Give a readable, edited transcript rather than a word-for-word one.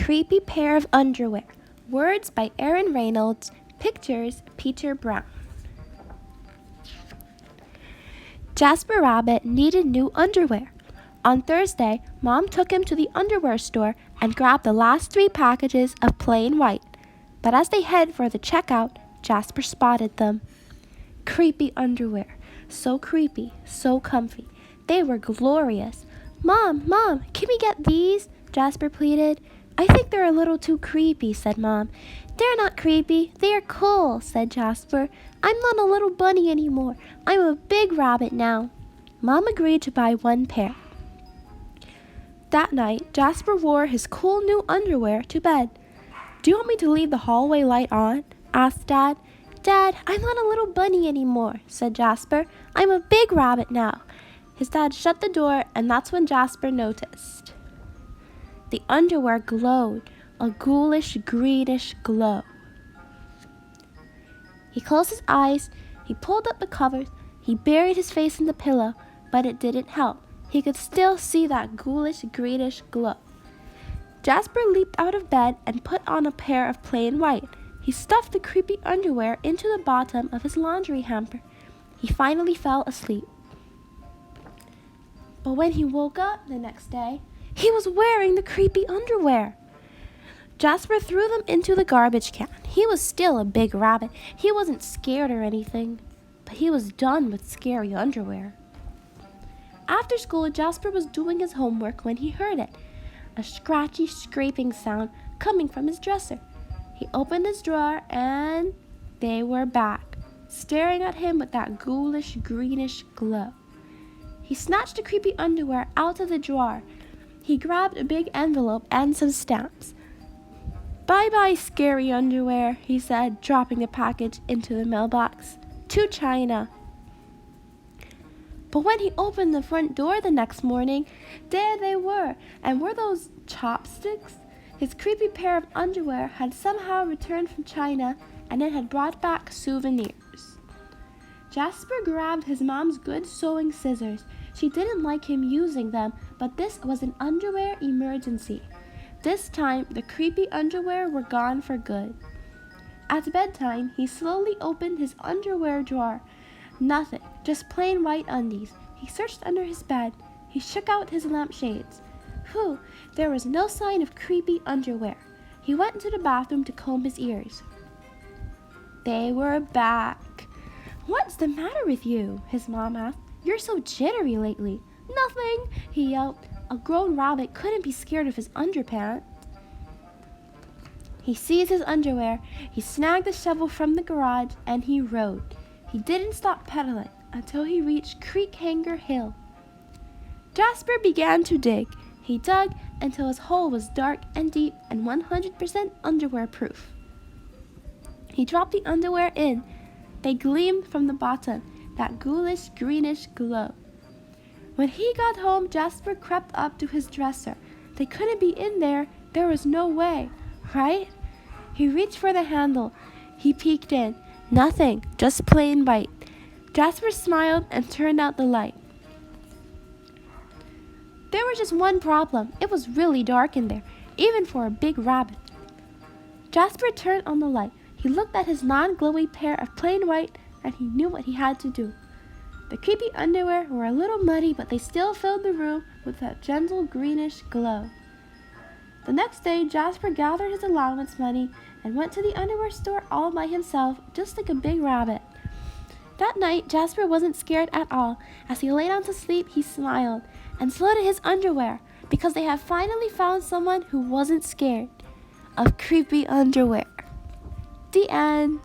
creepy pair of underwear. Words by Aaron Reynolds. Pictures Peter Brown. Jasper Rabbit needed new underwear. On Thursday, Mom took him to the underwear store and grabbed the last 3 packages of plain white. But as they headed for the checkout, Jasper spotted them. Creepy underwear. So creepy, so comfy. They were glorious. Mom, can we get these? Jasper pleaded. I think they're a little too creepy, said Mom. They're not creepy, they're cool, said Jasper. I'm not a little bunny anymore. I'm a big rabbit now. Mom agreed to buy 1 pair. That night, Jasper wore his cool new underwear to bed. Do you want me to leave the hallway light on? Asked Dad. Dad, I'm not a little bunny anymore, said Jasper. I'm a big rabbit now. His dad shut the door, and that's when Jasper noticed. The underwear glowed, a ghoulish, greenish glow. He closed his eyes, he pulled up the covers, he buried his face in the pillow, but it didn't help. He could still see that ghoulish, greenish glow. Jasper leaped out of bed and put on a pair of plain white. He stuffed the creepy underwear into the bottom of his laundry hamper. He finally fell asleep. But when he woke up the next day, he was wearing the creepy underwear. Jasper threw them into the garbage can. He was still a big rabbit. He wasn't scared or anything, but he was done with scary underwear. After school, Jasper was doing his homework when he heard it, a scratchy, scraping sound coming from his dresser. He opened his drawer, and they were back, staring at him with that ghoulish, greenish glow. He snatched the creepy underwear out of the drawer. He grabbed a big envelope and some stamps. Bye-bye, scary underwear, he said, dropping the package into the mailbox. To China. But when he opened the front door the next morning, there they were. And were those chopsticks? His creepy pair of underwear had somehow returned from China, and it had brought back souvenirs. Jasper grabbed his mom's good sewing scissors. She didn't like him using them, but this was an underwear emergency. This time, the creepy underwear were gone for good. At bedtime, he slowly opened his underwear drawer. Nothing, just plain white undies. He searched under his bed. He shook out his lampshades. Whew, there was no sign of creepy underwear. He went into the bathroom to comb his ears. They were back. What's the matter with you? His mom asked. You're so jittery lately. Nothing, he yelped. A grown rabbit couldn't be scared of his underpants. He seized his underwear, he snagged the shovel from the garage, and he rode. He didn't stop pedaling until he reached Creek Hanger Hill. Jasper began to dig. He dug until his hole was dark and deep and 100% underwear proof. He dropped the underwear in. They gleamed from the bottom, that ghoulish greenish glow. When he got home, Jasper crept up to his dresser. They couldn't be in there. There was no way, right? He reached for the handle. He peeked in. Nothing, just plain white. Jasper smiled and turned out the light. There was just one problem. It was really dark in there, even for a big rabbit. Jasper turned on the light. He looked at his non-glowy pair of plain white, and he knew what he had to do. The creepy underwear were a little muddy, but they still filled the room with that gentle greenish glow. The next day, Jasper gathered his allowance money and went to the underwear store all by himself, just like a big rabbit. That night, Jasper wasn't scared at all. As he lay down to sleep, he smiled, and so did his underwear, because they had finally found someone who wasn't scared of creepy underwear. The end.